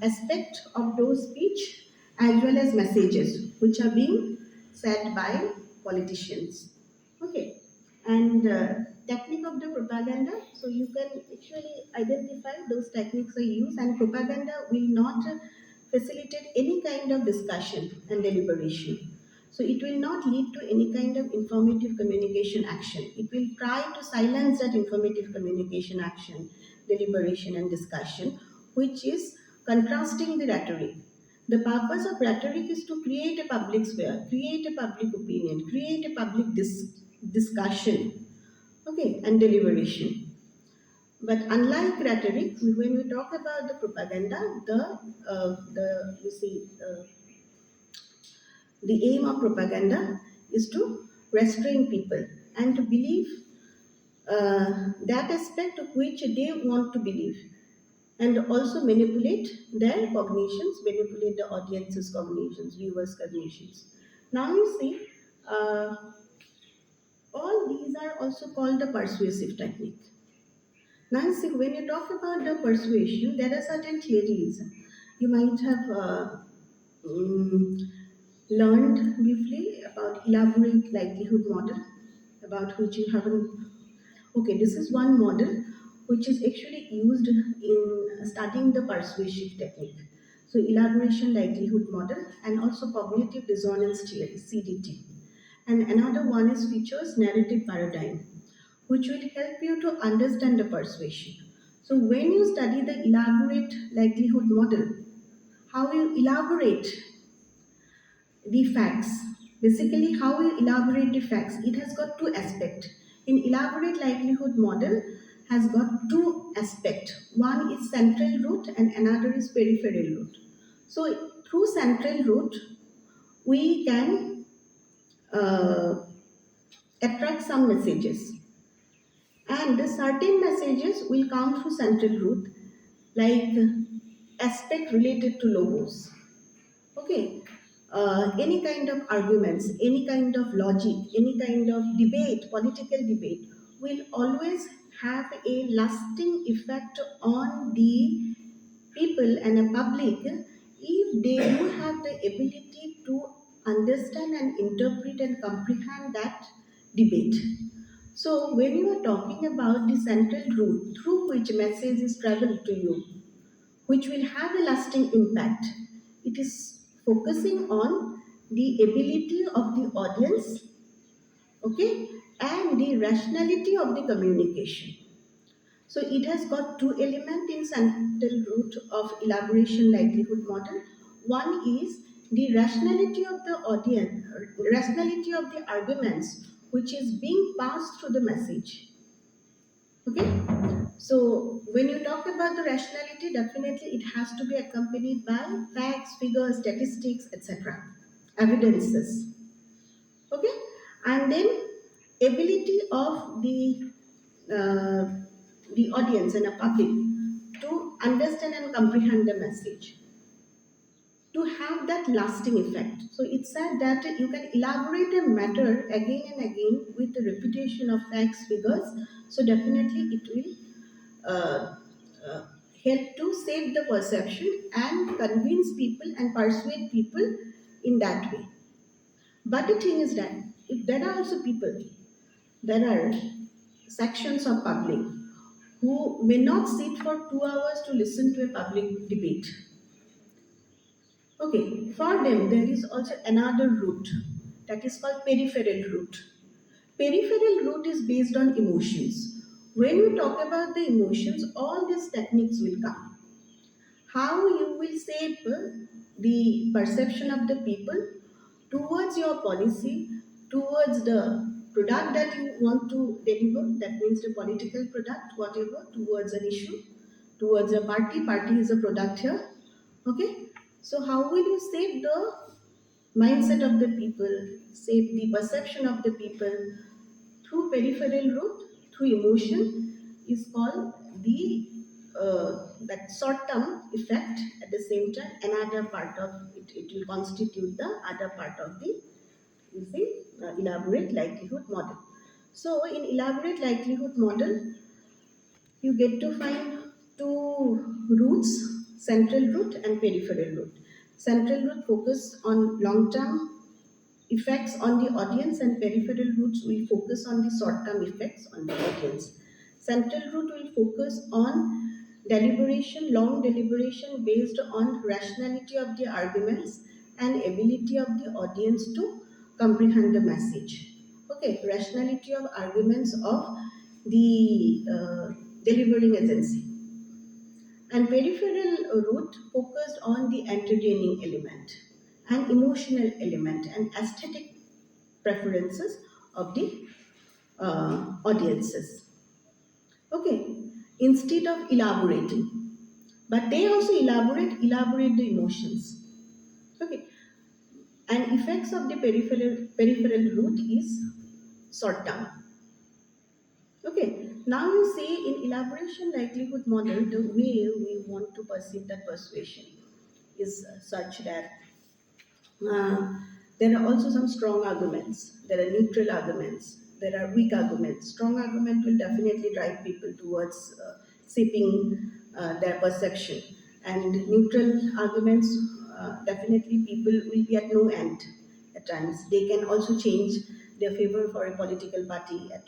Speaker 1: aspect of those speech as well as messages which are being said by politicians. Okay, and technique of the propaganda. So you can actually identify those techniques are used, and propaganda will not facilitate any kind of discussion and deliberation. So it will not lead to any kind of informative communication action. It will try to silence that informative communication action, deliberation and discussion, which is contrasting the rhetoric. The purpose of rhetoric is to create a public sphere, create a public opinion, create a public discussion, okay, and deliberation. But unlike rhetoric, when we talk about the propaganda, the you see the aim of propaganda is to restrain people and to believe that aspect of which they want to believe, and also manipulate their cognitions, manipulate the audience's cognitions, viewers' cognitions. Now you see, all these are also called the persuasive technique. Now you see, when you talk about the persuasion, there are certain theories. You might have mm, learned briefly about elaborate likelihood model, about which you haven't. Okay, this is one model which is actually used in studying the persuasive technique. So, elaboration likelihood model and also cognitive dissonance theory (CDT). And another one is features narrative paradigm, which will help you to understand the persuasion. So, when you study the elaborate likelihood model, how you elaborate the facts. Basically, how you elaborate the facts. It has got two aspects. In elaborate likelihood model has got two aspects. One is central root and another is peripheral root. So through central root, we can uh, attract some messages, and certain messages will come through central root, like aspect related to logos. Okay, any kind of arguments, any kind of logic, any kind of debate, political debate will always have a lasting effect on the people and a public if they do have the ability to understand and interpret and comprehend that debate. So, when you are talking about the central route through which message is traveled to you, which will have a lasting impact. It is focusing on the ability of the audience, okay, and the rationality of the communication. So it has got two elements in central root of elaboration likelihood model. One is the rationality of the audience, rationality of the arguments which is being passed through the message. Okay? So when you talk about the rationality, definitely it has to be accompanied by facts, figures, statistics, etc. Evidences. Okay? And then ability of the audience and a public to understand and comprehend the message, to have that lasting effect. So it's said that you can elaborate a matter again and again with the repetition of facts, figures. So definitely it will uh, uh, help to save the perception and convince people and persuade people in that way. But the thing is that if there are also people, there are sections of public who may not sit for 2 hours to listen to a public debate. Okay, for them there is also another route that is called peripheral route. Peripheral route is based on emotions. When you talk about the emotions, all these techniques will come. How you will shape the perception of the people towards your policy, towards the product that you want to deliver, that means the political product, whatever, towards an issue, towards a party is a product here. Okay, so how will you shape the mindset of the people, shape the perception of the people through peripheral route, through emotion, is called the that short-term effect. At the same time, another part of it, it will constitute the other part of the, you see, elaborate likelihood model. So, in elaborate likelihood model, you get to find two routes: central route and peripheral route. Central route focus on long-term effects on the audience, and peripheral routes will focus on the short-term effects on the audience. Central route will focus on deliberation, long deliberation based on rationality of the arguments and ability of the audience to comprehend the message. Okay, rationality of arguments of the delivering agency. And peripheral route focused on the entertaining element and emotional element and aesthetic preferences of the audiences. Okay, instead of elaborating, but they also elaborate the emotions. Okay, and effects of the peripheral route is short term. Okay, now you see in elaboration likelihood model, the way we want to perceive that persuasion is such that uh, there are also some strong arguments, there are neutral arguments, there are weak arguments. Strong argument will definitely drive people towards shaping their perception, and neutral arguments, definitely people will be at no end at times. They can also change their favor for a political party at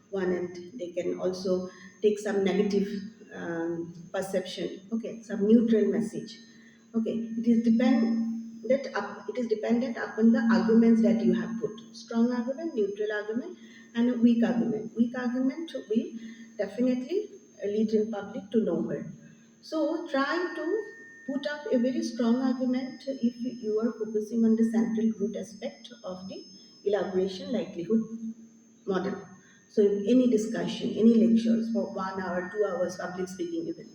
Speaker 1: one end. They can also take some negative perception. Okay, some neutral message. Okay, it is dependent upon the arguments that you have put. Strong argument, neutral argument, and a weak argument. Weak argument will definitely lead the public to nowhere. So try to put up a very strong argument if you are focusing on the central root aspect of the elaboration likelihood model. So any discussion, any lectures for 1 hour, 2 hours, public speaking even,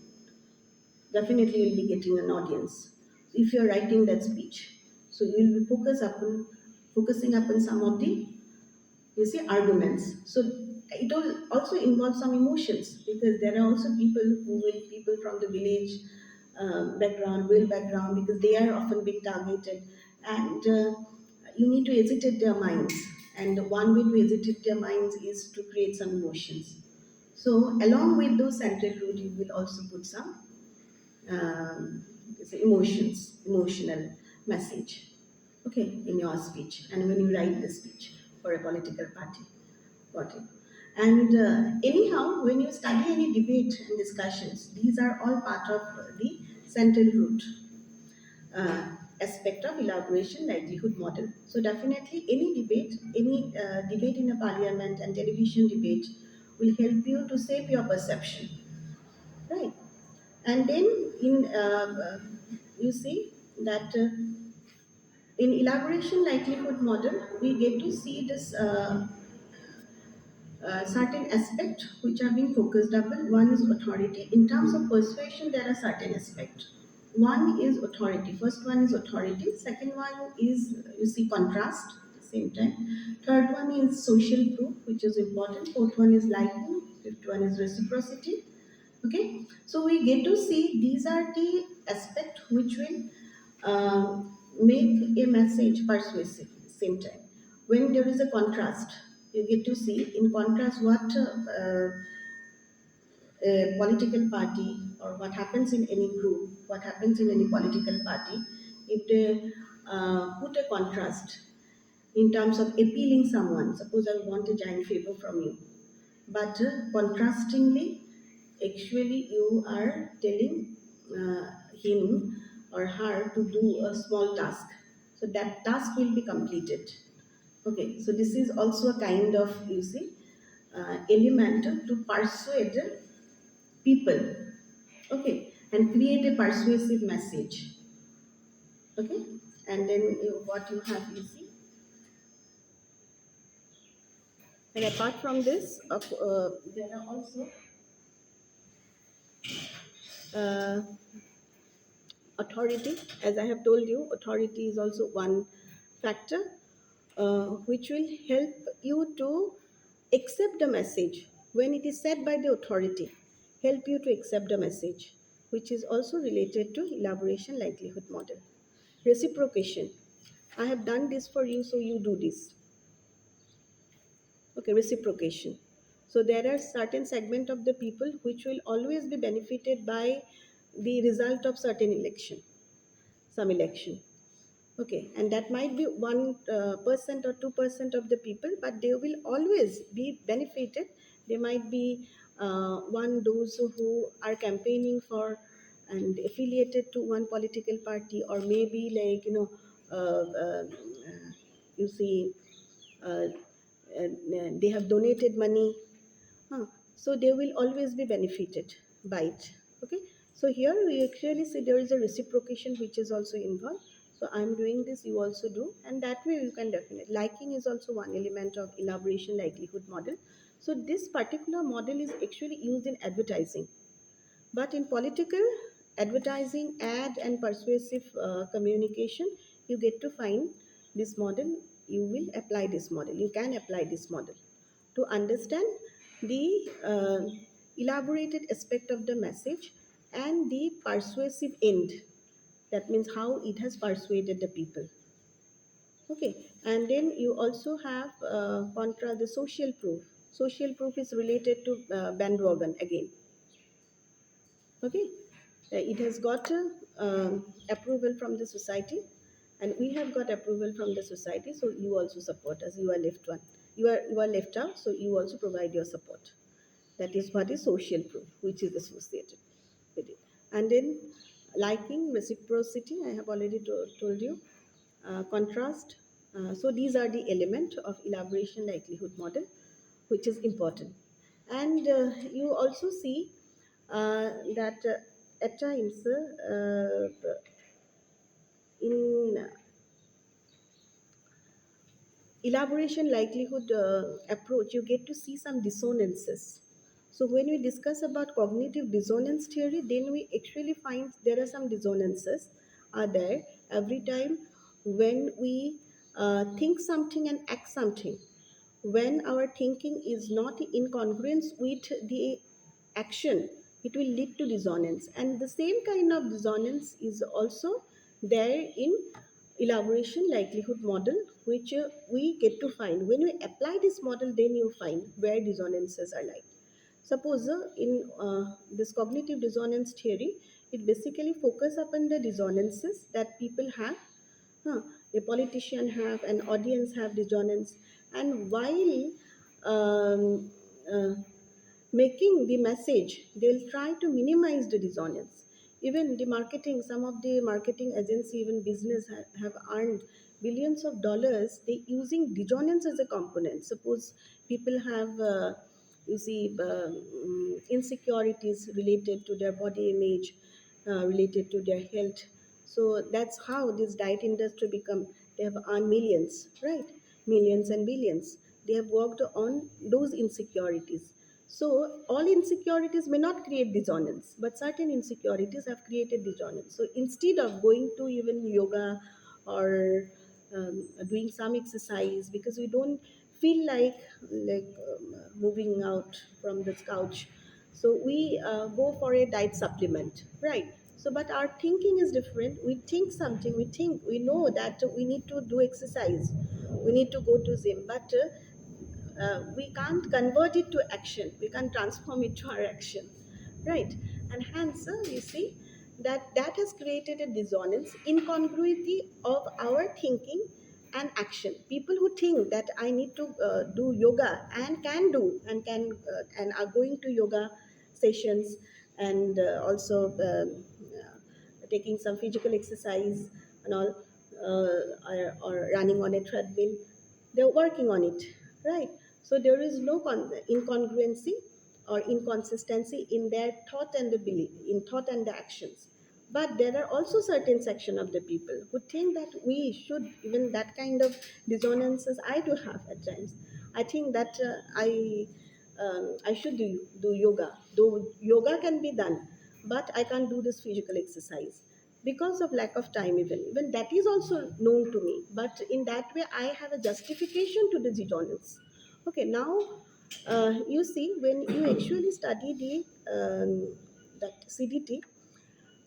Speaker 1: definitely you'll be getting an audience if you're writing that speech. So you'll be focusing upon some of the, you see, arguments. So it will also involve some emotions, because there are also people from the village background, rural background, because they are often being targeted, and you need to agitate their minds. And the one way to agitate their minds is to create some emotions. So along with those central root, you will also put some um, emotional message, okay, in your speech, and when you write the speech for a political party, whatever. And anyhow, when you study any debate and discussions, these are all part of the central root aspect of elaboration likelihood model. So definitely any debate in a parliament and television debate will help you to shape your perception, right? And then in you see that in elaboration likelihood model, we get to see this. certain aspect which are being focused upon. One is authority. In terms of persuasion, there are certain aspects. One is authority. First one is authority. Second one is, you see, contrast at the same time. Third one is social proof, which is important. Fourth one is liking. Fifth one is reciprocity. Okay, so we get to see these are the aspects which will make a message persuasive at the same time. When there is a contrast, you get to see in contrast what a political party or what happens in any group, what happens in any political party, if they put a contrast in terms of appealing someone. Suppose I want a giant favor from you, but contrastingly, actually, you are telling him or her to do a small task. So that task will be completed. Okay, so this is also a kind of, you see, element to persuade people. Okay, and create a persuasive message. Okay, and then what you have, you see. And apart from this, there are also uh, authority. As I have told you, authority is also one factor which will help you to accept the message when it is said by the authority, help you to accept the message, which is also related to elaboration likelihood model. Reciprocation: I have done this for you, so you do this. Okay, reciprocation. So there are certain segment of the people which will always be benefited by the result of certain election, some election. Okay, and that might be 1% or 2% of the people, but they will always be benefited. They might be one those who are campaigning for and affiliated to one political party, or maybe like you see, uh, they have donated money. Huh. So they will always be benefited by it. Okay. So here we actually see there is a reciprocation which is also involved. So I'm doing this, you also do, and that way you can definitely. Liking is also one element of elaboration likelihood model. So this particular model is actually used in advertising. But in political, advertising, ad, and persuasive communication, you get to find this model. You will apply this model. You can apply this model to understand the elaborated aspect of the message and the persuasive end. That means how it has persuaded the people. Okay, and then you also have contra the social proof. Social proof is related to bandwagon again. Okay, it has got approval from the society, and we have got approval from the society. So you also support us. You are left one. You are left out. So you also provide your support. That is what is social proof, which is associated with it. And then liking, reciprocity. I have already told you. Contrast. So these are the element of elaboration likelihood model, which is important. And you also see that at times in elaboration likelihood approach, you get to see some dissonances. So when we discuss about cognitive dissonance theory, then we actually find there are some dissonances are there every time when we think something and act something. When our thinking is not in congruence with the action, it will lead to dissonance. And the same kind of dissonance is also there in elaboration likelihood model, which we get to find. When we apply this model, then you find where dissonances are like. Suppose in this cognitive dissonance theory, it basically focus upon the dissonances that people have. A politician have, an audience have dissonance, and while um, uh, making the message, they'll try to minimize the dissonance. Even the marketing, some of the marketing agency, even business have earned billions of dollars. They using dissonance as a component. Suppose people have you see insecurities related to their body image, related to their health. So that's how this diet industry become. They have earned millions, right? Millions and billions. They have worked on those insecurities. So all insecurities may not create dissonance, but certain insecurities have created dissonance. So instead of going to even yoga or doing some exercise because we don't feel like moving out from this couch, so we go for a diet supplement, right? So but our thinking is different. We think something, we know that we need to do exercise, we need to go to gym, but we can't convert it to action, we can't transform it to our action, right? And hence you see that has created a dissonance, incongruity of our thinking and action. People who think that I need to do yoga and can do and are going to yoga sessions and also taking some physical exercise and all, or running on a treadmill, they're working on it, right? So there is no incongruency or inconsistency in their thought and the belief, in thought and the actions. But there are also certain section of the people who think that we should, even that kind of dissonances I do have at times. I think that I should do yoga. Though yoga can be done, but I can't do this physical exercise because of lack of time. Even that is also known to me. But in that way, I have a justification to the dissonance. Okay, now you see when you actually study the that CDT,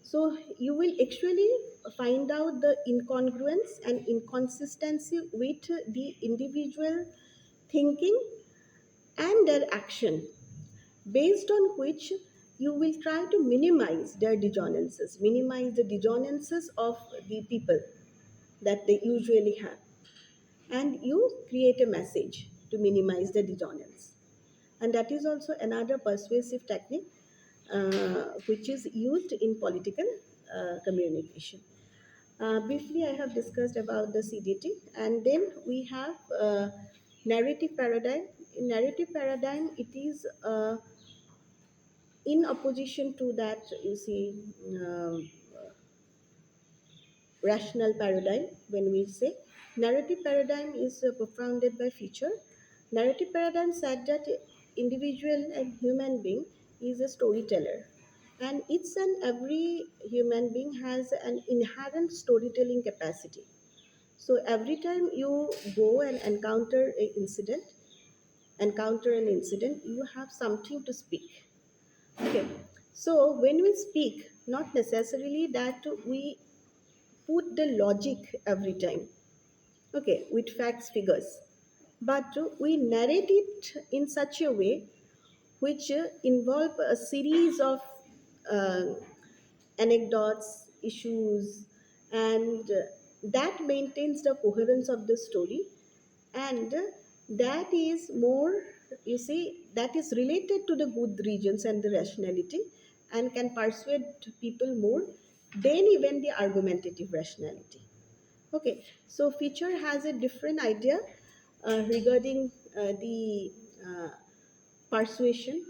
Speaker 1: so you will actually find out the incongruence and inconsistency with the individual thinking and their action, based on which you will try to minimize their dissonances, minimize the dissonances of the people that they usually have, and you create a message to minimize the dissonance. And that is also another persuasive technique which is used in political communication. Briefly, I have discussed about the CDT, and then we have narrative paradigm. In narrative paradigm, it is in opposition to that, you see, rational paradigm. When we say narrative paradigm is propounded by feature, narrative paradigm said that individual and human being is a storyteller, and it's an every human being has an inherent storytelling capacity. So every time you go and encounter an incident, you have something to speak. Okay, so when we speak, not necessarily that we put the logic every time, okay, with facts, figures, but we narrate it in such a way which involve a series of uh, anecdotes, issues, and that maintains the coherence of the story, and that is more, you see, that is related to the good regions and the rationality, and can persuade people more than even the argumentative rationality. Okay, so feature has a different idea regarding the uh, persuasion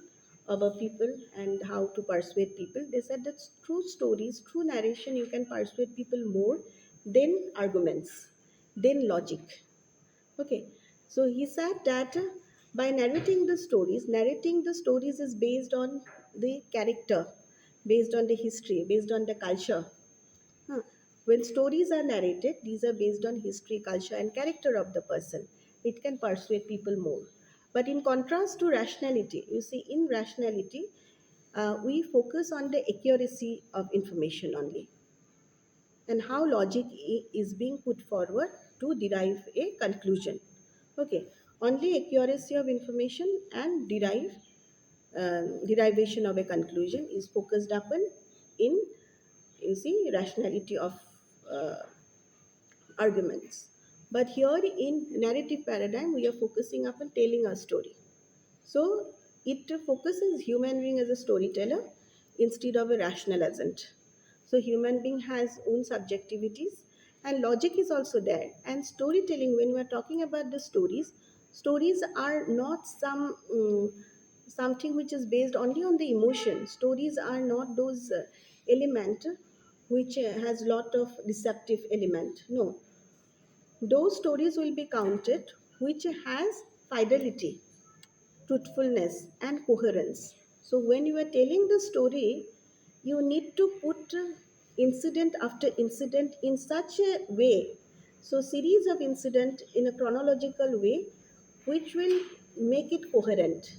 Speaker 1: of a people and how to persuade people. They said that through stories, through narration, you can persuade people more than arguments, than logic. Okay, so he said that by narrating the stories is based on the character, based on the history, based on the culture. Huh. When stories are narrated, these are based on history, culture, and character of the person. It can persuade people more. But in contrast to rationality, you see, in rationality, we focus on the accuracy of information only, and how logic is being put forward to derive a conclusion. Okay, only accuracy of information and derivation of a conclusion is focused upon in, you see, rationality of uh, arguments. But here in narrative paradigm, we are focusing upon telling a story. So it focuses human being as a storyteller instead of a rational agent. So human being has own subjectivities, and logic is also there. And storytelling, when we are talking about the stories, stories are not something which is based only on the emotion. Stories are not those element which has lot of deceptive element. No, those stories will be counted which has fidelity, truthfulness, and coherence. So, when you are telling the story, you need to put incident after incident in such a way. So, series of incident in a chronological way, which will make it coherent.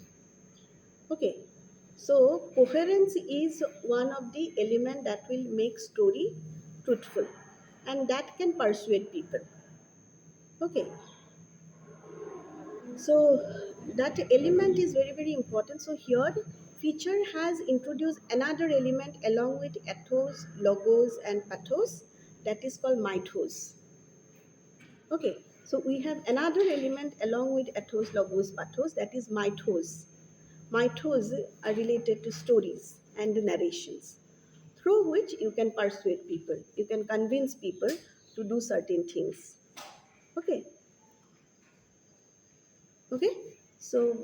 Speaker 1: Okay. So, coherence is one of the element that will make story truthful, and that can persuade people. Okay. So that element is very very important. So here feature has introduced another element along with ethos, logos, and pathos, that is called mythos. Okay, so we have another element along with ethos, logos, pathos, that is mythos. Mythos are related to stories and narrations through which you can persuade people, you can convince people to do certain things. Okay. Okay, so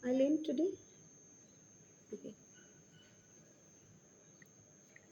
Speaker 1: I'll end today. Okay.